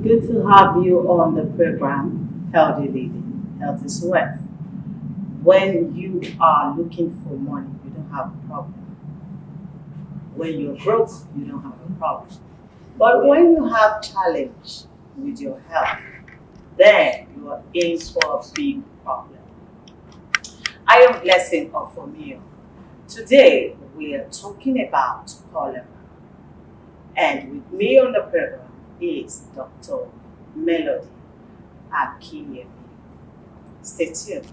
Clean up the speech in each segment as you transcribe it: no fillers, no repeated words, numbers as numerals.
good to have you on the program, Healthy Living, Health is Wealth. When you are looking for money, you don't have a problem. When you're broke, you don't have a problem. But when you have challenge with your health, then you are in for a big problem. I am Blessing Ofomio. Today we are talking about cholera, and with me on the program is Dr. Melody Akinyemi. Stay tuned.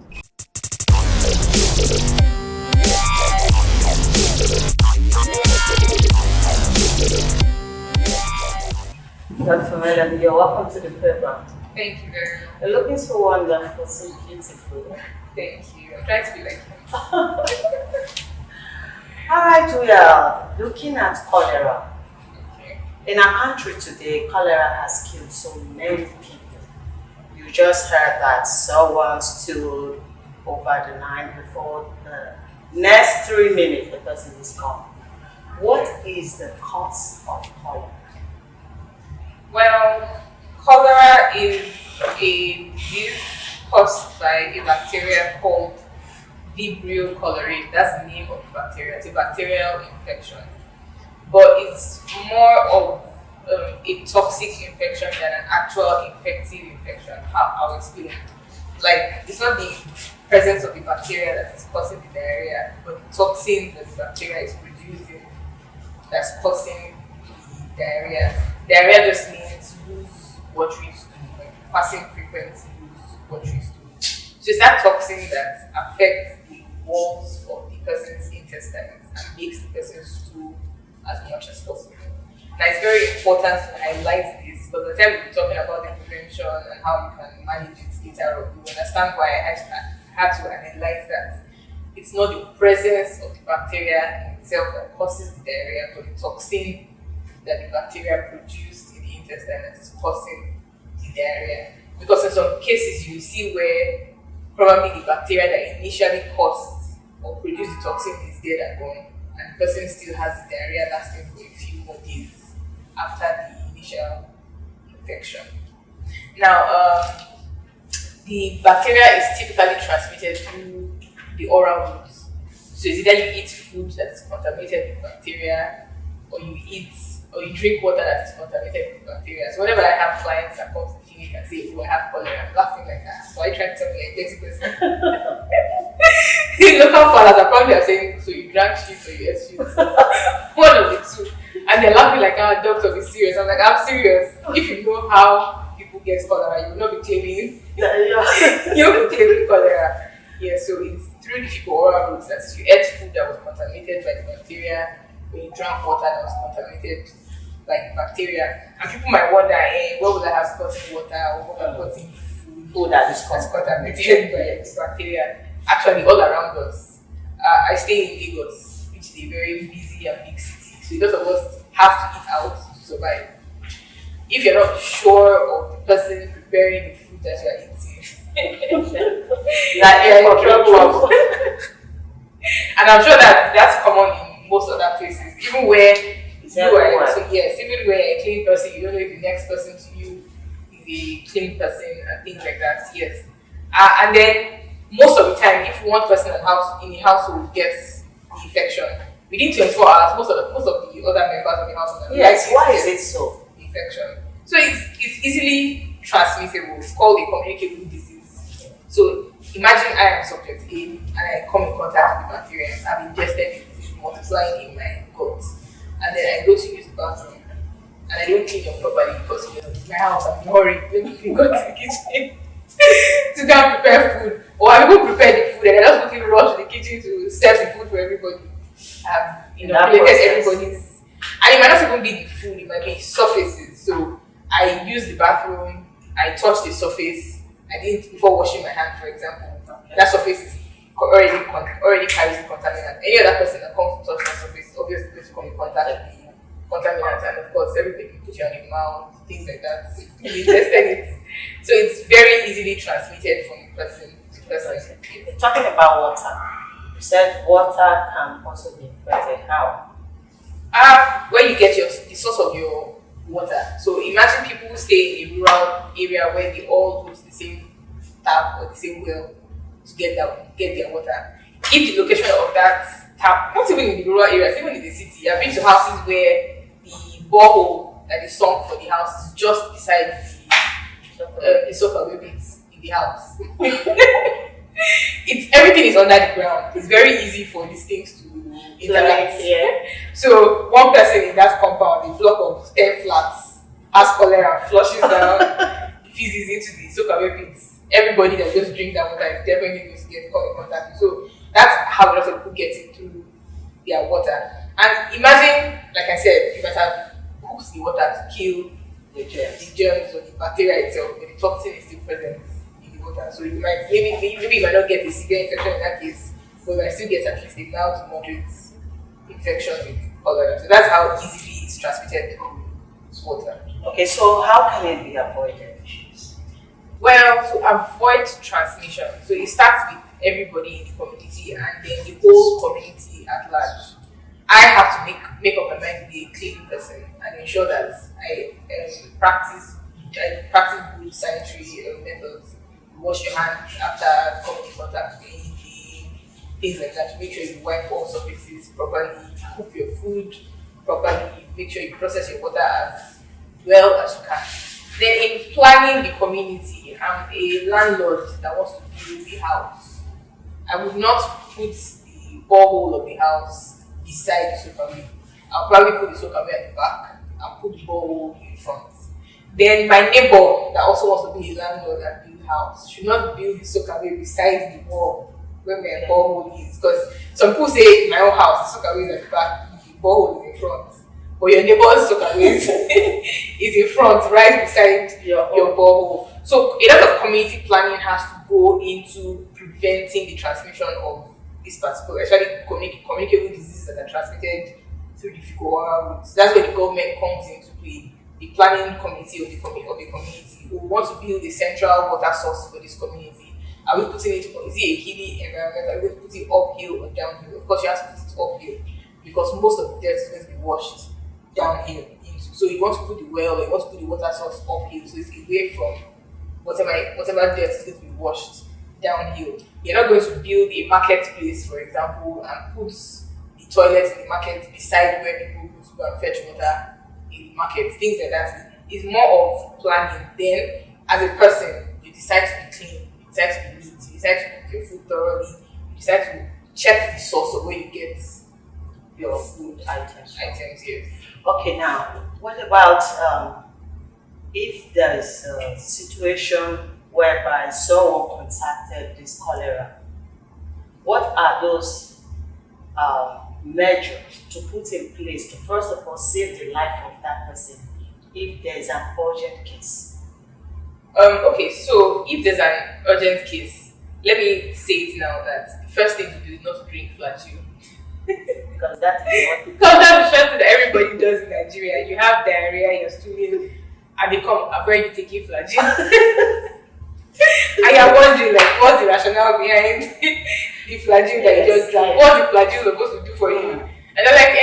Dr. Melody, you're welcome to the program. Thank you very much. You're looking so wonderful, so beautiful. Thank you. I'm trying to be like you. Alright, we are looking at cholera. Okay. In our country today, cholera has killed so many people. You just heard that someone stood over the line before the next 3 minutes the person is gone. What is the cause of cholera? Well, cholera is a disease caused by a bacteria called Vibrio cholerae. That's the name of the bacteria. It's a bacterial infection. But it's more of a toxic infection than an actual infective infection. I'll explain. Like, it's not the presence of the bacteria that is causing the diarrhea, but the toxin that the bacteria is producing that's causing the diarrhea. Diarrhea just means lose watery stool, like passing frequency lose watery stool. So it's that toxin that affects the walls of the person's intestines and makes the person's stool as much as possible. Now it's very important to highlight this because by the time we're talking about the prevention and how you can manage it later on, you understand why I had to analyze that. It's not the presence of the bacteria in itself that causes the diarrhea, but the toxin that the bacteria produced in the intestine that is causing the diarrhea. Because in some cases you see where probably the bacteria that initially caused or produced the toxin is dead and gone, and the person still has the diarrhea lasting for a few more days after the initial infection. Now, the bacteria is typically transmitted through the oral routes. So it's either you eat food that is contaminated with bacteria, or you drink water that is contaminated with bacteria. So whenever I have clients that come to the clinic and say, "Oh, I have cholera," I'm laughing like that. So I try to tell me like 30%. The local fathers are probably saying, "So you drank shit or you ate shit?" One of the two. And they're laughing like, "Ah, doctor, be serious." I'm like, "I'm serious. If you know how people get cholera, you will not be claiming you'll be claiming cholera." Yeah, so it's through the fecal oral routes. That is, you ate food that was contaminated by the bacteria, when you drank water that was contaminated by the bacteria. And people might wonder, where would I have gotten water or where would I have gotten food that is contaminated by the bacteria? Actually, all around us. I stay in Lagos, which is a very busy and big city. So a lot of us have to eat out to survive. If you're not sure of the person preparing the food that you're eating, you're in trouble. And I'm sure that that's common in most other places, even where you are. So yes, even where you're a clean person, you don't know if the next person to you is a clean person and things like that. Yes, and then most of the time, if one person in the household gets the infection, within 24 hours, most of the other members of the household. Yes, why is it so? Infection. So it's easily transmissible. It's called a communicable disease. So imagine I am subject A and I come in contact with the bacteria. I've ingested it, it's multiplying in my gut, and then I go to use the bathroom and I don't clean it properly because my house, I'm in a hurry. Let me go to the kitchen to go and prepare food, or I go prepare the food and I just quickly rush to the kitchen to serve the food for everybody. I've inoculated everybody's, and it might not even be the food, it might be surfaces. So I use the bathroom, I touch the surface, I didn't before washing my hand, for example. That surface is already carries the contaminant. Any other person that comes to touch that surface obviously going to come in contact with the contaminant, and of course everything you put you on your mouth, things like that. You tested it. So it's very easily transmitted from person to person. Talking about water, you said water can also be infected. How? Where you get the source of your water. So imagine people who stay in a rural area where they all go to the same tap or the same well to get their water. If the location of that tap, not even in the rural areas, even in the city, I've been to houses where the borehole that is sunk for the house is just beside the sofa bits in the house. It's everything is under the ground. It's very easy for these things to interact. Yeah. So one person in that compound, a block of 10 flats, has cholera, flushes down, fizzes into the soakaway pits. Everybody that just drink that water is definitely going to get caught in contact. So that's how a lot of people get it through their water. And imagine, like I said, you might have hooked the water to kill the germs or the bacteria itself, but the toxin is still present in the water. So you might maybe you might not get a severe infection in that case, but you might still get at least a mild to moderate infection with cholera. So that's how easily it's transmitted through water. Okay, so how can it be avoided? Well, to avoid transmission, so it starts with everybody in the community and then the whole community at large. I have to make up my mind to be a clean person and ensure that I practice good sanitary methods. Wash your hands after coming in contact with anything, things like that. Make sure you wipe all surfaces properly, cook your food properly, make sure you process your water as well as you can. Then in planning the community, I'm a landlord that wants to build the house. I would not put the borehole of the house beside the soakaway. I'll probably put the soakaway at the back and put the borehole in front. Then my neighbor that also wants to be a landlord and build house should not build the soakaway beside the wall where my borehole is. Because some people say in my own house the soakaway is at the back, the borehole is in front. But your neighbor's soakaway is in front, right beside your borehole. So a lot of community planning has to go into preventing the transmission of this particular, especially communicable diseases that are transmitted through the fecal route. That's where the government comes into play. The planning committee of the community who want to build a central water source for this community. Are we putting it? Is it a hilly environment? Are we going to put it uphill or downhill? Of course, you have to put it uphill because most of the dirt is going to be washed downhill. So you want to put the well, or you want to put the water source uphill, so it's away from whatever dirt is going to be washed downhill. You're not going to build a marketplace, for example, and put the toilets in the market beside where people go to go and fetch water in the market. Things like that. It's more of planning. Then, as a person, you decide to be clean, you decide to be neat, you decide to cook your food thoroughly, you decide to check the source of where you get your food items. Yes. Okay, now, what about if there is a situation whereby someone contacted this cholera? What are those measures to put in place to first of all save the life of that person if there is an urgent case? Okay, so if there's an urgent case, let me say it now that the first thing to do is not to drink flagyl. Because that is what Because that's the first thing that everybody does in Nigeria. You have diarrhea, you're stooling, and they come, where are you taking flagyl? And you're wondering, like, what's the rationale behind the flagyl that you just drank? What's the flagyl supposed to do for you? And they're like,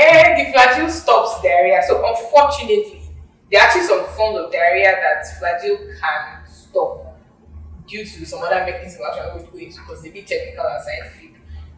the flagyl stops diarrhea. So unfortunately, there are actually some forms of diarrhea that flagyl can stop due to some other mechanism I'm not going to go into because they're a bit technical and scientific.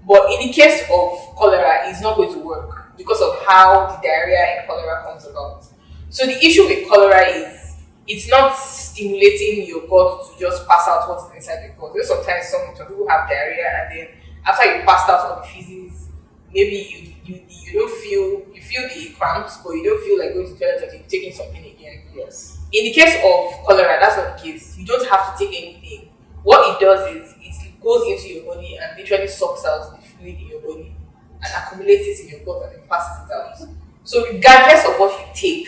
But in the case of cholera, it's not going to work because of how the diarrhea in cholera comes about. So the issue with cholera is it's not stimulating your gut to just pass out what is inside your gut. Sometimes some people have diarrhea and then after you passed out all the feces, maybe you don't feel the cramps, but you don't feel like going to the toilet or taking something again. Yes. In the case of cholera, that's not the case. You don't have to take anything. What it does is it goes into your body and literally sucks out the fluid in your body and accumulates it in your gut and then passes it out. So regardless of what you take,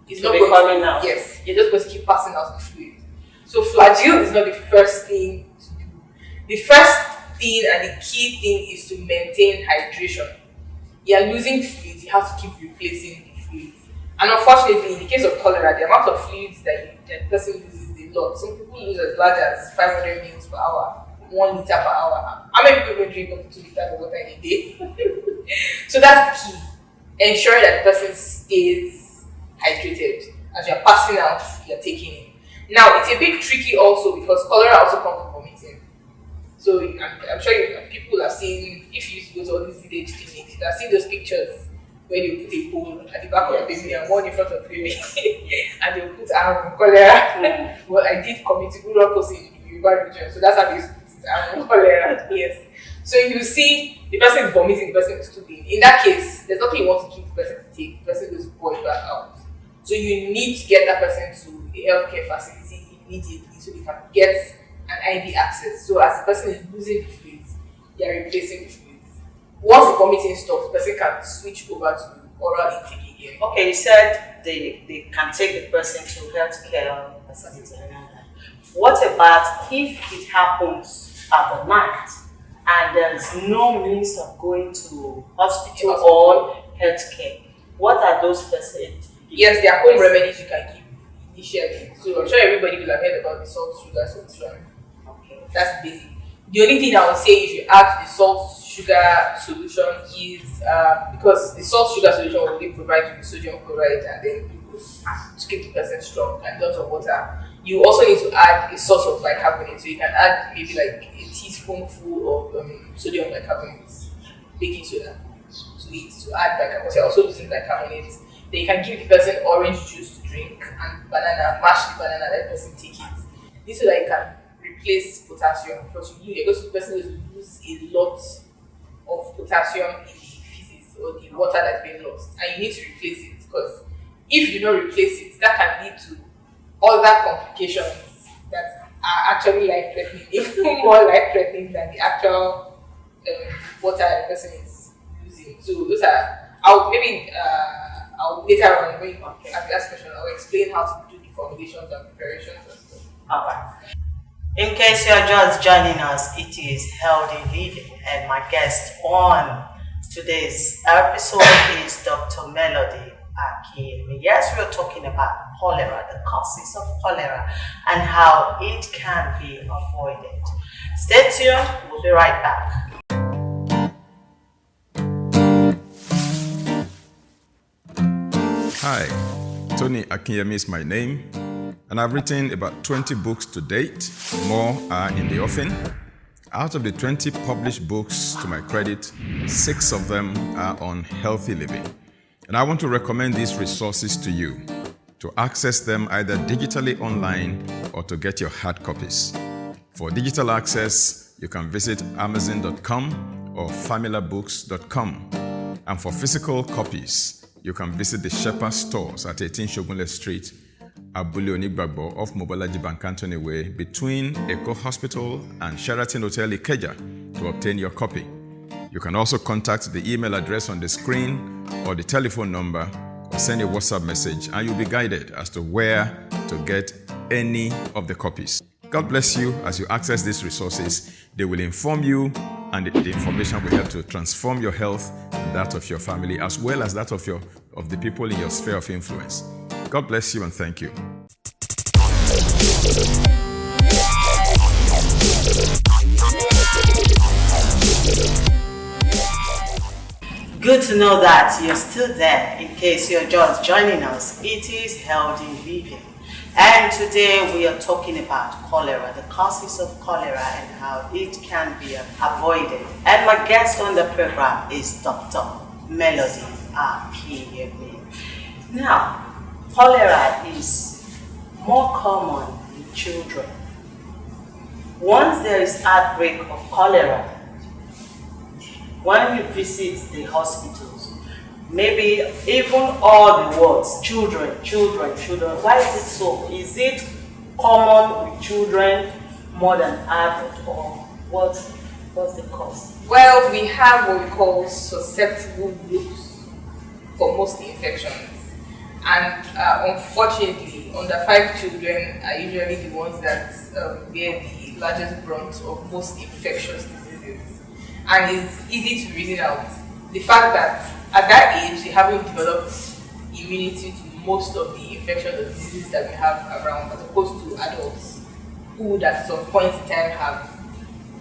it's not going coming out. Yes, you're just going to keep passing out the fluid. So flagyl is not the first thing to do. The first thing and the key thing is to maintain hydration. You're losing fluids, you have to keep replacing the fluids. And unfortunately, in the case of cholera, the amount of fluids that the person loses is a lot. Some people lose as large as 500 ml per hour, 1 liter per hour. How many people drink up to 2 liters of water in a day? So that's the key. Ensuring that the person stays hydrated. As you're passing out, you're taking in. Now, it's a bit tricky also because cholera also comes with vomiting. So I'm sure people have seen, if you used to go to all these village clinics, you have seen those pictures where you put a bowl at the back of the baby and one in front of the baby and they'll put cholera. Well, I did community rural post in the Yoruba region, so that's how they used to put it, cholera, yes. So if you see the person is vomiting, the person is stooping, in that case, there's nothing you want to keep the person to take, the person goes boil back out. So you need to get that person to a healthcare facility immediately so they can get an IV access. So as the person is losing the fluids, they are replacing the fluids. Once the vomiting stops, the person can switch over to oral intake again. Okay, you said they can take the person to healthcare facility. What about if it happens at the night and there's no means of going to hospital or healthcare? What are those facilities? Yes, there are home remedies you can give initially. So I'm sure everybody will have heard about the salt sugar solution. Okay. That's basic. The only thing I would say if you add the salt sugar solution is because the salt sugar solution will only provide you with sodium chloride and then glucose to keep the person strong and lots of water. You also need to add a source of bicarbonate. So you can add maybe like a teaspoonful of sodium bicarbonate, baking soda to it to add bicarbonate. You're also using bicarbonate. Then you can give the person orange juice to drink and banana, mash the banana, let the person take it. This so that you can replace potassium because the person will lose a lot of potassium in the feces or the water that's been lost, and you need to replace it because if you don't replace it, that can lead to other complications that are actually life-threatening, even more life-threatening than the actual water the person is using. So those are, I'll later on when you ask question, I'll explain how to do the formulations and preparations and stuff. Alright. In case you're just joining us, it is Healthy Living, and my guest on today's episode is Dr. Melody Akinyemi. Yes, we're talking about cholera, the causes of cholera, and how it can be avoided. Stay tuned, we'll be right back. Hi, Tony Akinyemi is my name, and I've written about 20 books to date. More are in the offing. Out of the 20 published books, to my credit, 6 of them are on healthy living. And I want to recommend these resources to you, to access them either digitally online or to get your hard copies. For digital access, you can visit amazon.com or familabooks.com. And for physical copies, you can visit the Shepherd stores at 18 Shogunle Street, Abule Onigbagbo off Mobolaji Bank Anthony Way, between Eco Hospital and Sheraton Hotel Ikeja to obtain your copy. You can also contact the email address on the screen or the telephone number or send a WhatsApp message and you'll be guided as to where to get any of the copies. God bless you as you access these resources. They will inform you and the information will help to transform your health and that of your family as well as that of the people in your sphere of influence. God bless you and thank you. Good to know that you're still there. In case you're just joining us, it is Healthy Living. And today we are talking about cholera, the causes of cholera and how it can be avoided. And my guest on the program is Dr. Melody Akinyemi. Now, cholera is more common in children. Once there is outbreak of cholera, when we visit the hospitals, maybe even all the wards, children. Why is it so? Is it common with children more than adults, or what's the cause? Well, we have what we call susceptible groups for most infections. And unfortunately, under 5 children are usually the ones that bear the largest brunt of most infectious diseases. And it's easy to reason out the fact that at that age they haven't developed immunity to most of the infectious diseases that we have around, as opposed to adults who would at some point in time have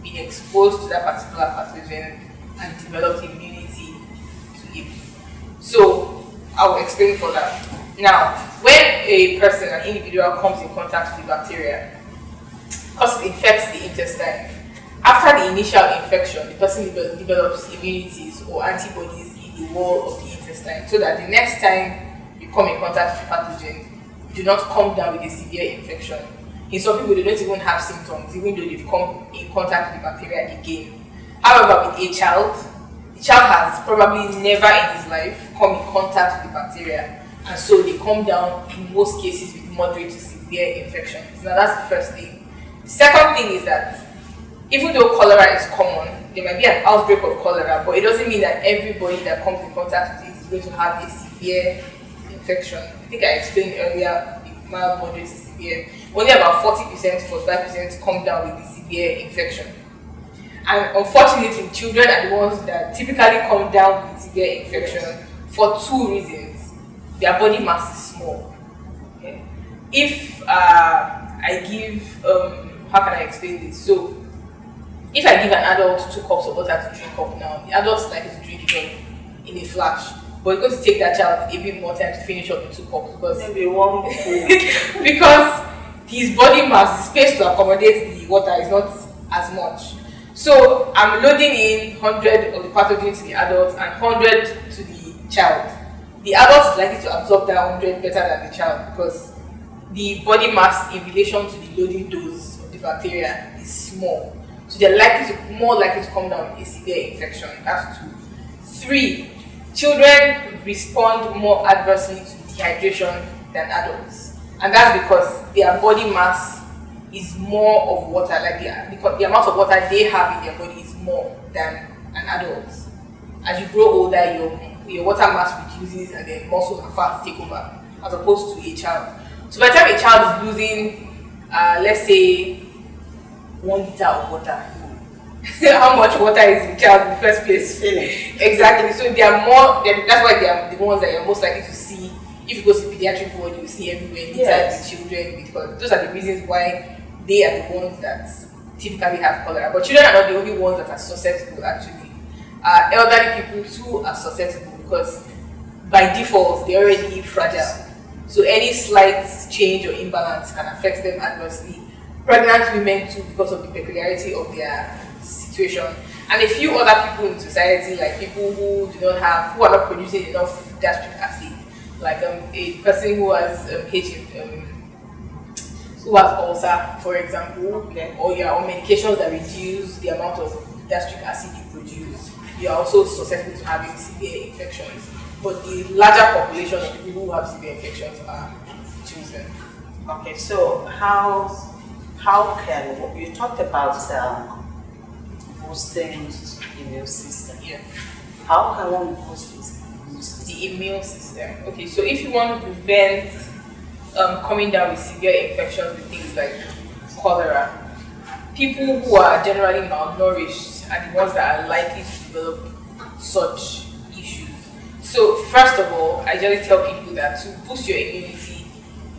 been exposed to that particular pathogen and developed immunity to it. So I will explain further. Now, when a person, an individual, comes in contact with the bacteria, because it infects the intestine, after the initial infection, the person develops immunities or antibodies in the wall of the intestine, so that the next time you come in contact with the pathogen, you do not come down with a severe infection. In some people, they don't even have symptoms, even though they've come in contact with the bacteria again. However, with a child, the child has probably never in his life come in contact with the bacteria, and so they come down in most cases with moderate to severe infections. Now, that's the first thing. The second thing is that even though cholera is common, there might be an outbreak of cholera, but it doesn't mean that everybody that comes in contact with it is going to have a severe infection. I think I explained earlier, mild, moderate to severe. Only about 40%, 45% come down with the severe infection. And unfortunately, children are the ones that typically come down with severe infection for two reasons. Their body mass is small. Okay? If I give, how can I explain this? So, if I give an adult 2 cups of water to drink up now, the adult's likely to drink it up in a flash. But it's going to take that child a bit more time to finish up the 2 cups because Maybe one food. because his body mass, the space to accommodate the water is not as much. So I'm loading in 100 of the pathogen to the adult and 100 to the child. The adult is likely to absorb that 100 better than the child because the body mass in relation to the loading dose of the bacteria is small. So they're more likely to come down with a severe infection. That's 2. 3, children respond more adversely to dehydration than adults. And that's because their body mass is more of water, because the amount of water they have in their body is more than an adult. As you grow older, your water mass reduces and then muscle and fat take over, as opposed to a child. So by the time a child is losing, let's say, 1 liter of water, how much water is in the child in the first place? Exactly. So that's why they are the ones that you're most likely to see. If you go to pediatric ward, you see everywhere liters with children, because those are the reasons why they are the ones that typically have cholera. But children are not the only ones that are susceptible, actually. Elderly people too are susceptible because by default they're already fragile. So any slight change or imbalance can affect them adversely. Pregnant women too, because of the peculiarity of their situation. And a few other people in society, like people who are not producing enough gastric acid, like a person who has who has ulcer, for example, or on medications that reduce the amount of gastric acid you produce, you are also susceptible to having severe infections. But the larger population of people who have severe infections are children. Okay, so how can you talked about boosting immune system? Yeah. How can one boost this immune system? The immune system. Okay, so if you want to prevent coming down with severe infections with things like cholera, people who are generally malnourished are the ones that are likely to develop such issues. So first of all, I generally tell people that to boost your immunity,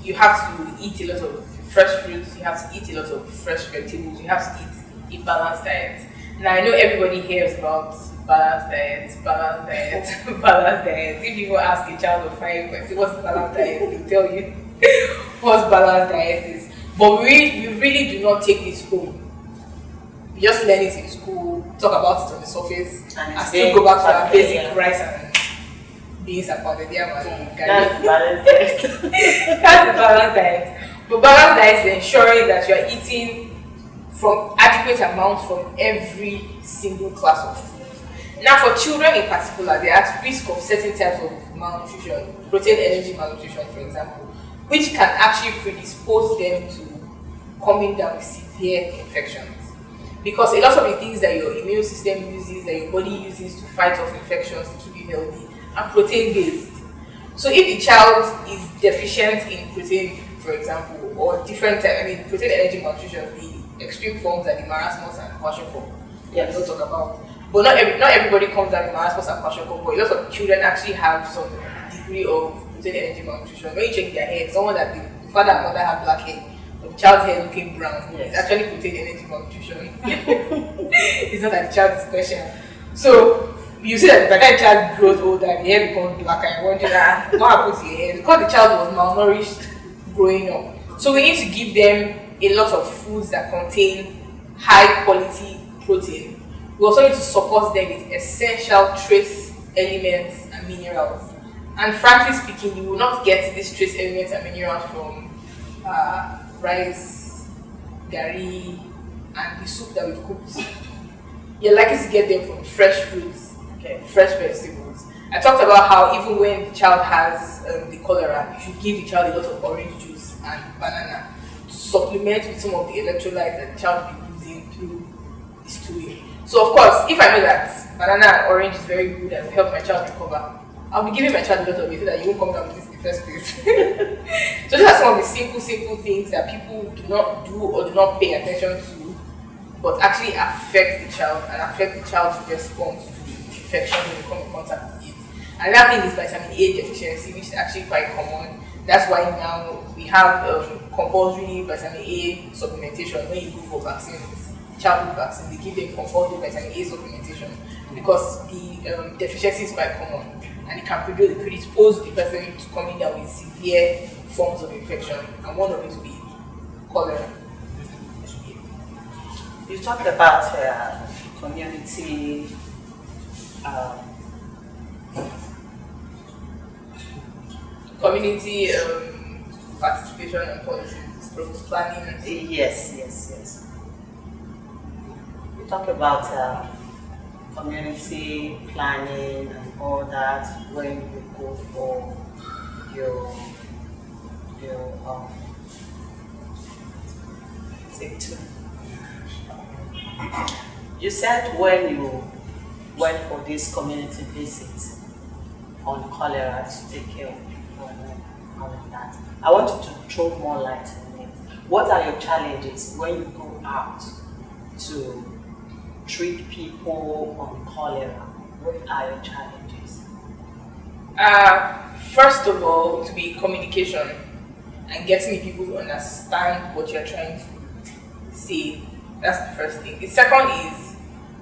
you have to eat a lot of fresh fruits, you have to eat a lot of fresh vegetables, you have to eat a balanced diet. Now I know everybody hears about balanced diet, balanced diet. If you ask a child of 5, what's balanced diet, they'll tell you what balanced diet is. But we really do not take this home. We just learn it in school, talk about it on the surface, and still go back to our basic rice and beans and pounded yam and That's the balanced diet. That's the balanced diet. But balanced diet is ensuring that you are eating from adequate amounts from every single class of food. Now, for children in particular, they are at risk of certain types of malnutrition, protein energy malnutrition, for example, which can actually predispose them to coming down with severe infections. Because a lot of the things that your immune system uses, that your body uses to fight off infections to keep you healthy, are protein based. So if the child is deficient in protein, for example, or different, protein energy malnutrition, the extreme forms are the marasmus and kwashiorkor. Yeah, we don't talk about. But not everybody comes down with marasmus and kwashiorkor, but a lot of children actually have some degree of protein energy malnutrition. When you check their hair, someone that the father and mother have black hair, but the child's hair looking brown, it's actually protein energy malnutrition. It's not that the child is special. So you see that by the time the child grows older, the hair becomes black, and you wonder what happened to your hair? Because the child was malnourished growing up. So we need to give them a lot of foods that contain high quality protein. We also need to support them with essential trace elements and minerals. And frankly speaking, you will not get these trace elements and minerals from rice, gari, and the soup that we've cooked. You're likely to get them from fresh fruits, fresh vegetables. I talked about how even when the child has the cholera, you should give the child a lot of orange juice and banana to supplement with some of the electrolytes that the child will be losing through the stooling. So of course, if I know that banana and orange is very good and will help my child recover, I'll be giving my child a lot of it so that you won't come down with this in the first place. So these are some of the simple things that people do not do or do not pay attention to, but actually affect the child and affect the child's response to the infection when they come in contact with it. And that thing is vitamin A deficiency, which is actually quite common. That's why now we have compulsory vitamin A supplementation when you go for vaccines, childhood vaccine. They give them compulsory vitamin A supplementation because the deficiency is quite common and it can predispose the person to coming down with severe forms of infection, and one of it will be cholera. You talked about community community participation and policies, planning. Yes. You talk about community planning and all that when you go for your say two. You said when you went for this community visit on cholera to take care of people and all of that, I want you to throw more light on it. What are your challenges when you go out to treat people on cholera? What are your challenges? First of all, to be communication and getting people to understand what you're trying to say. That's the first thing. The second is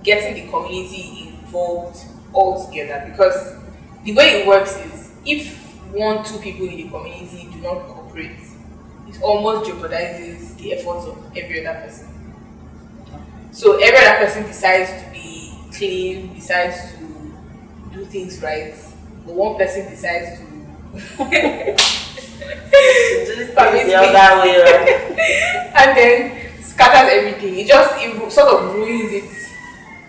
getting the community involved all together, because the way it works is if 1-2 people in the community do not cooperate, it almost jeopardizes the efforts of every other person. So every other person decides to be clean, decides to do things right, but one person decides to To do things the other way around. and then scatters everything. It sort of ruins it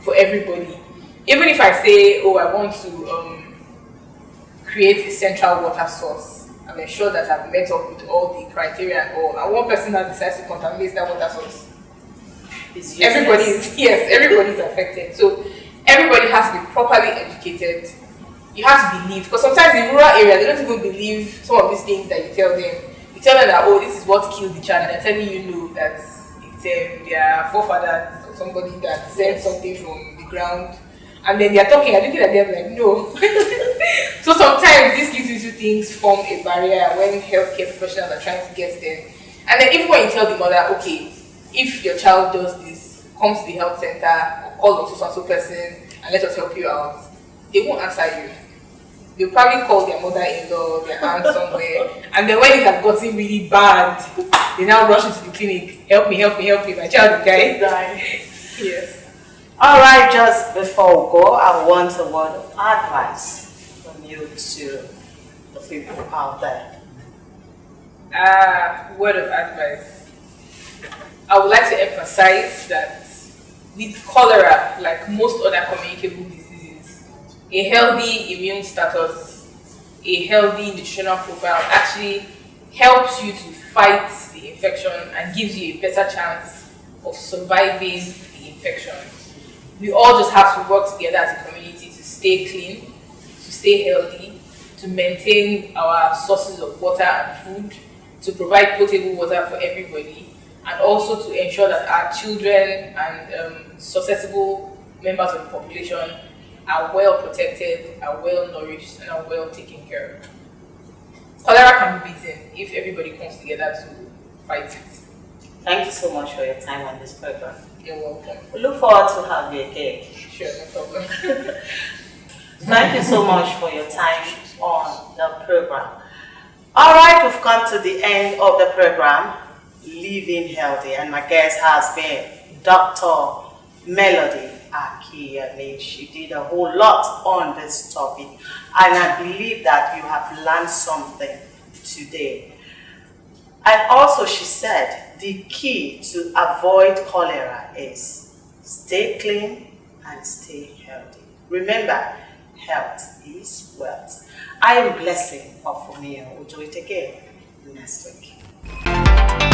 for everybody. Even if I say, oh, I want to create a central water source, I'm sure that I've met up with all the criteria and all, and one person now decides to contaminate that water source, everybody is affected. So everybody has to be properly educated. You have to believe, because sometimes in rural areas they don't even believe some of these things that you tell them. You tell them that, oh, this is what killed the child, and they're telling you no, that it's their forefathers or somebody that sent something from the ground, and then they're talking and looking at them like no. So sometimes these little things form a barrier when healthcare professionals are trying to get there. And then even when you tell the mother, okay, if your child does this, come to the health center or call the so-and-so person and let us help you out, they won't answer you. They'll probably call their mother-in-law, their aunt somewhere, and then when it has gotten really bad, they now rush into the clinic. Help me, my child is dying. Yes. All right, just before we go, I want a word of advice from you to the people out there. Word of advice. I would like to emphasize that with cholera, like most other communicable diseases, a healthy immune status, a healthy nutritional profile actually helps you to fight the infection and gives you a better chance of surviving the infection. We all just have to work together as a community to stay clean, to stay healthy, to maintain our sources of water and food, to provide potable water for everybody, and also to ensure that our children and susceptible members of the population are well protected, are well nourished, and are well taken care of. Cholera can be beaten if everybody comes together to fight it. Thank you so much for your time on this program. You're welcome. We look forward to having you again. Sure, no problem. Thank you so much for your time on the program. All right, we've come to the end of the program, Living Healthy, and my guest has been Dr. Melody Akinyemi. She did a whole lot on this topic, and I believe that you have learned something today. And also, she said the key to avoid cholera is stay clean and stay healthy. Remember, health is wealth. I am Blessing of Omeo. We'll do it again next week.